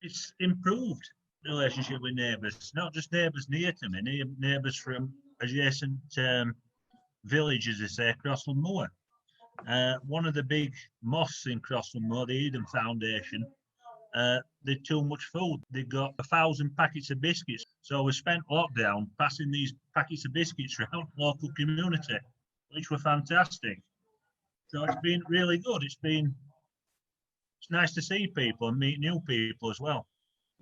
it's improved the relationship with neighbours, not just neighbours near to me, neighbours from adjacent villages, they say, Crossland Moor. One of the big mosques in Crossland Moor, the Eden Foundation, they'd too much food. They got 1,000 packets of biscuits. So we spent lockdown passing these packets of biscuits around the local community, which were fantastic. So it's been really good. It's nice to see people and meet new people as well.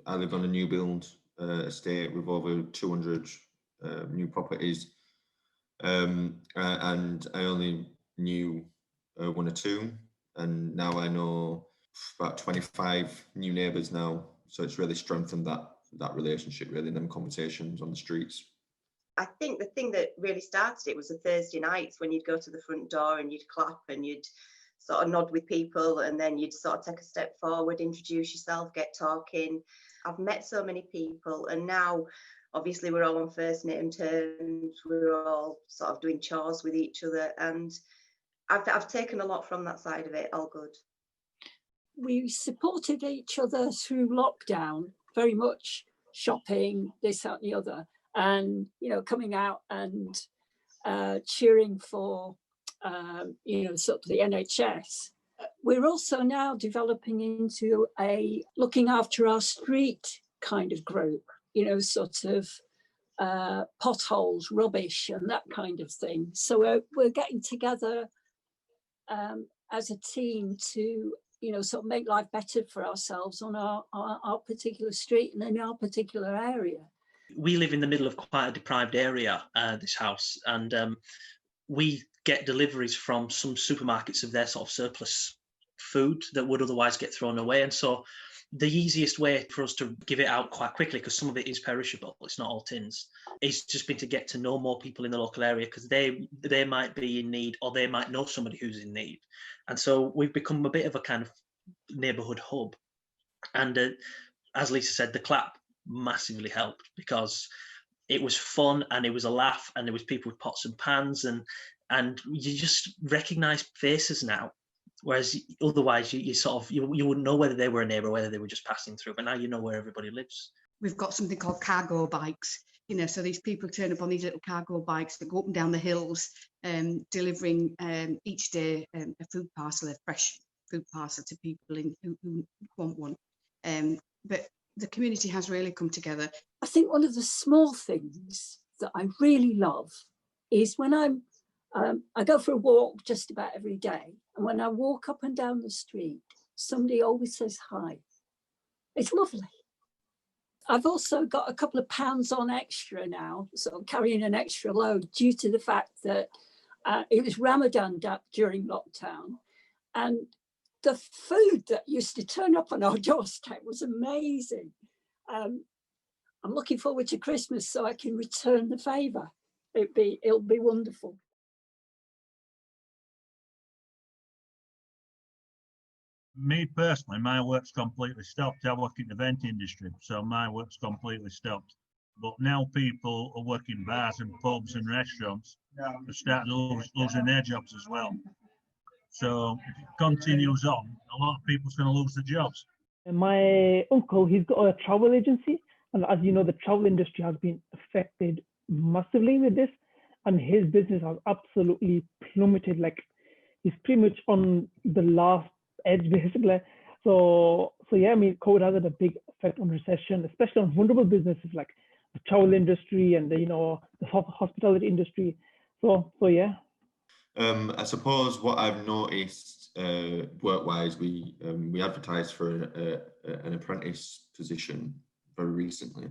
I live on a new build estate with over 200 new properties, and I only knew one or two, and now I know about 25 new neighbours now. So it's really strengthened that relationship, really, them conversations on the streets. I think the thing that really started it was the Thursday nights when you'd go to the front door and you'd clap and you'd sort of nod with people, and then you'd sort of take a step forward, introduce yourself, get talking. I've met so many people, and now obviously we're all on first name terms. We're all sort of doing chores with each other, and I've taken a lot from that side of it. All good. We supported each other through lockdown, very much shopping, this, that, and the other, and coming out and cheering for sort of the NHS. We're also now developing into a looking after our street kind of group, sort of potholes, rubbish, and that kind of thing. So we're getting together as a team to sort of make life better for ourselves on our particular street and in our particular area. We live in the middle of quite a deprived area, this house, and we get deliveries from some supermarkets of their sort of surplus food that would otherwise get thrown away. And so the easiest way for us to give it out quite quickly, because some of it is perishable, it's not all tins, is just been to get to know more people in the local area, because they might be in need, or they might know somebody who's in need. And so we've become a bit of a kind of neighbourhood hub. And as Lisa said, the clap massively helped, because it was fun and it was a laugh, and there was people with pots and pans, and you just recognise faces now, whereas otherwise you wouldn't know whether they were a neighbour or whether they were just passing through, but now you know where everybody lives. We've got something called cargo bikes, so these people turn up on these little cargo bikes that go up and down the hills, delivering each day a food parcel, a fresh food parcel to people who want one. But the community has really come together. I think one of the small things that I really love is when I go for a walk just about every day, and when I walk up and down the street, somebody always says hi. It's lovely. I've also got a couple of pounds on extra now, so I'm carrying an extra load due to the fact that it was Ramadan during lockdown, and the food that used to turn up on our doorstep was amazing. I'm looking forward to Christmas so I can return the favour. It'll be wonderful. Me personally, my work's completely stopped. I work in the event industry, so my work's completely stopped. But now people are working bars and pubs and restaurants are starting to losing their jobs as well. So if it continues on, a lot of people's going to lose their jobs. My uncle, he's got a travel agency, and as you know, the travel industry has been affected massively with this, and his business has absolutely plummeted. Like, he's pretty much on the last edge, basically. So yeah, I mean, COVID has had a big effect on recession, especially on vulnerable businesses like the travel industry and the hospitality industry. So yeah. I suppose what I've noticed work-wise, we advertised for an apprentice position very recently.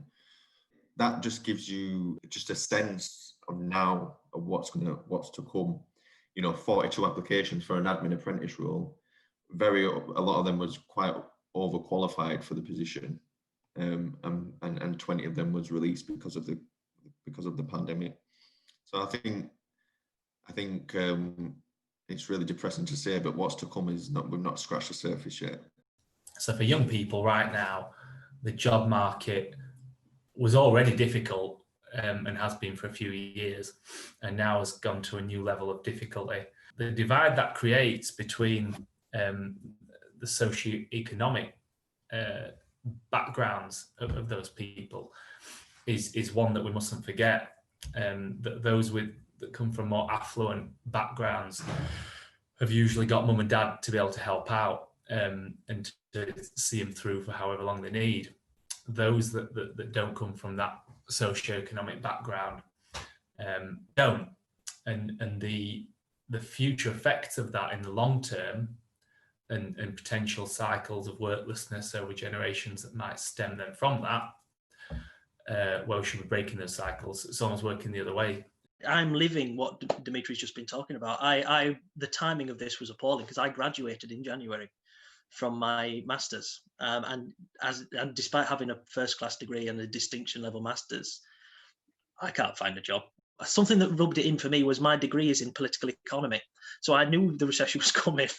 That just gives you just a sense of now of what's to come. 42 applications for an admin apprentice role. A lot of them was quite overqualified for the position, and 20 of them was released because of the pandemic. So I think it's really depressing to say, but what's to come is we've not scratched the surface yet. So for young people right now, the job market was already difficult and has been for a few years, and now has gone to a new level of difficulty. The divide that creates between the socio-economic backgrounds of those people is one that we mustn't forget. That those that come from more affluent backgrounds have usually got mum and dad to be able to help out and to see them through for however long they need. Those that don't come from that socioeconomic background don't, and the future effects of that in the long term and potential cycles of worklessness over generations that might stem them from that, well, we should be breaking those cycles. It's almost working the other way. I'm living what Dimitri's just been talking about. The timing of this was appalling because I graduated in January from my master's, and despite having a first-class degree and a distinction level master's, I can't find a job. Something that rubbed it in for me was my degree is in political economy, so I knew the recession was coming,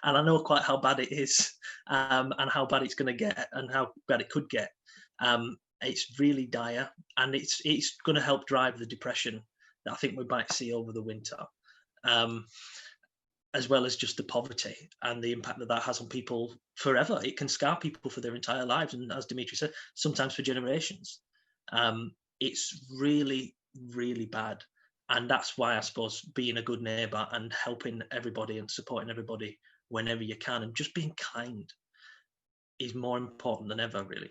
and I know quite how bad it is, and how bad it's going to get, and how bad it could get. It's really dire, and it's going to help drive the depression that I think we might see over the winter, as well as just the poverty and the impact that has on people forever. It can scar people for their entire lives, and as Dimitri said, sometimes for generations. It's really, really bad, and that's why I suppose being a good neighbour and helping everybody and supporting everybody whenever you can, and just being kind, is more important than ever, really.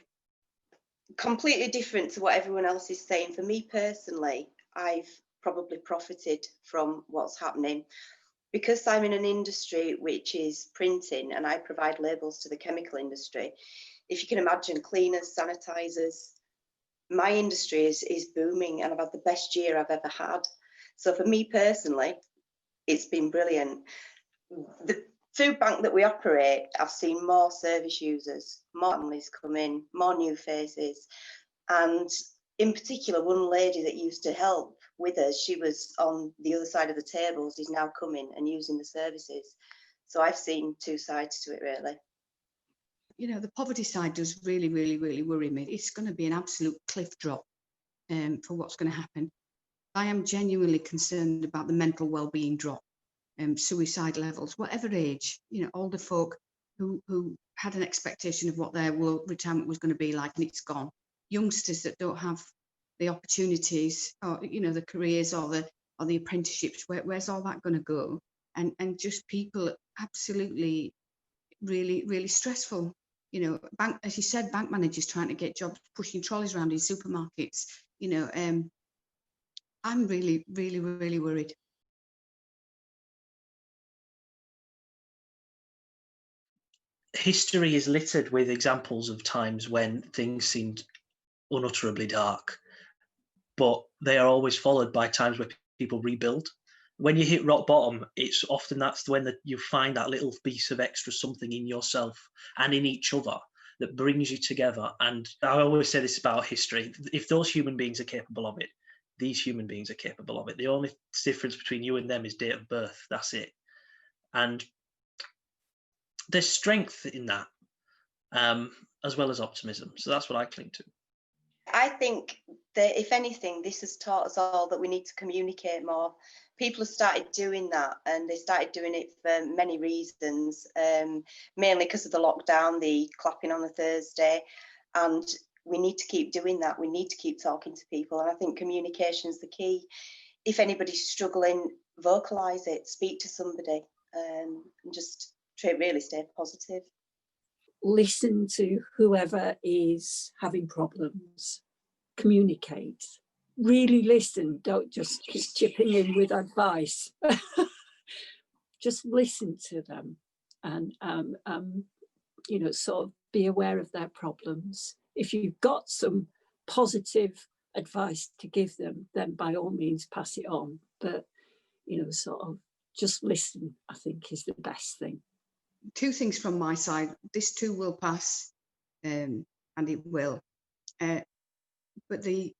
Completely different to what everyone else is saying. For me personally, I've probably profited from what's happening because I'm in an industry which is printing, and I provide labels to the chemical industry. If you can imagine, cleaners, sanitizers, my industry is booming, and I've had the best year I've ever had. So for me personally, it's been brilliant. The food bank that we operate, I've seen more service users, more families come in, more new faces, and in particular, one lady that used to help with us, she was on the other side of the tables, is now coming and using the services. So I've seen two sides to it, really. You know, the poverty side does really, really, really worry me. It's going to be an absolute cliff drop for what's going to happen. I am genuinely concerned about the mental well-being drop, suicide levels, whatever age. You know, older folk who had an expectation of what their retirement was going to be like, and it's gone. Youngsters that don't have the opportunities, or you know, the careers or the apprenticeships. Where's all that going to go? And just people absolutely, really, really stressful. You know, as you said, bank managers trying to get jobs, pushing trolleys around in supermarkets. You know, I'm really, really, really worried. History is littered with examples of times when things seemed unutterably dark, but they are always followed by times where people rebuild. When you hit rock bottom, it's often that's when you find that little piece of extra something in yourself and in each other that brings you together. And I always say this about history: if those human beings are capable of it, these human beings are capable of it. The only difference between you and them is date of birth. That's it. And there's strength in that, as well as optimism. So that's what I cling to. I think that if anything, this has taught us all that we need to communicate more. People have started doing that, and they started doing it for many reasons, mainly because of the lockdown, the clapping on a Thursday, and we need to keep doing that. We need to keep talking to people, and I think communication is the key. If anybody's struggling, vocalise it, speak to somebody, and just really stay positive. Listen to whoever is having problems, communicate, really listen, don't just keep chipping in with advice. Just listen to them and, you know, sort of be aware of their problems. If you've got some positive advice to give them, then by all means pass it on. But, you know, sort of just listen, I think, is the best thing. Two things from my side. This too will pass, and it will. But the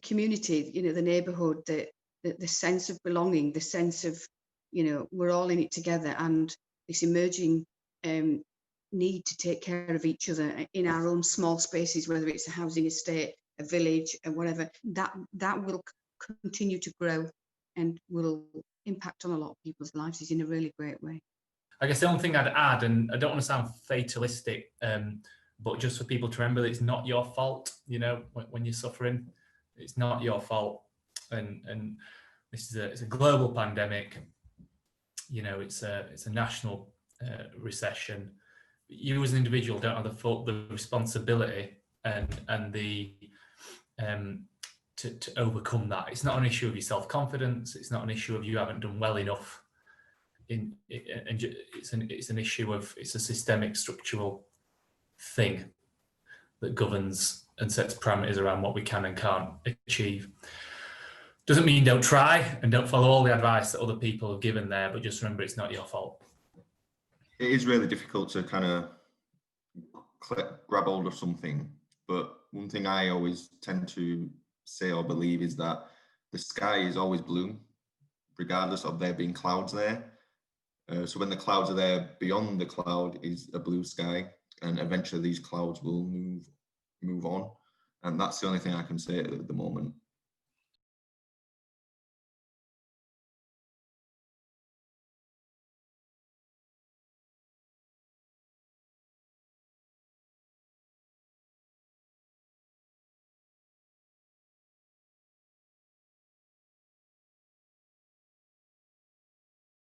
community, you know, the neighbourhood, the sense of belonging, the sense of, you know, we're all in it together, and this emerging need to take care of each other in our own small spaces, whether it's a housing estate, a village, or whatever, that will continue to grow and will impact on a lot of people's lives in a really great way. I guess the only thing I'd add, and I don't want to sound fatalistic, but just for people to remember that it's not your fault. You know, when you're suffering, it's not your fault. And this is it's a global pandemic. You know, it's a national recession. You as an individual don't have the responsibility and the to overcome that. It's not an issue of your self-confidence. It's not an issue of you haven't done well enough. It's an issue of, it's a systemic structural thing that governs and sets parameters around what we can and can't achieve. Doesn't mean don't try and don't follow all the advice that other people have given there, but just remember it's not your fault. It is really difficult to kind of grab hold of something, but one thing I always tend to say or believe is that the sky is always blue, regardless of there being clouds there. So when the clouds are there, beyond the cloud is a blue sky, and eventually these clouds will move on. And that's the only thing I can say at the moment.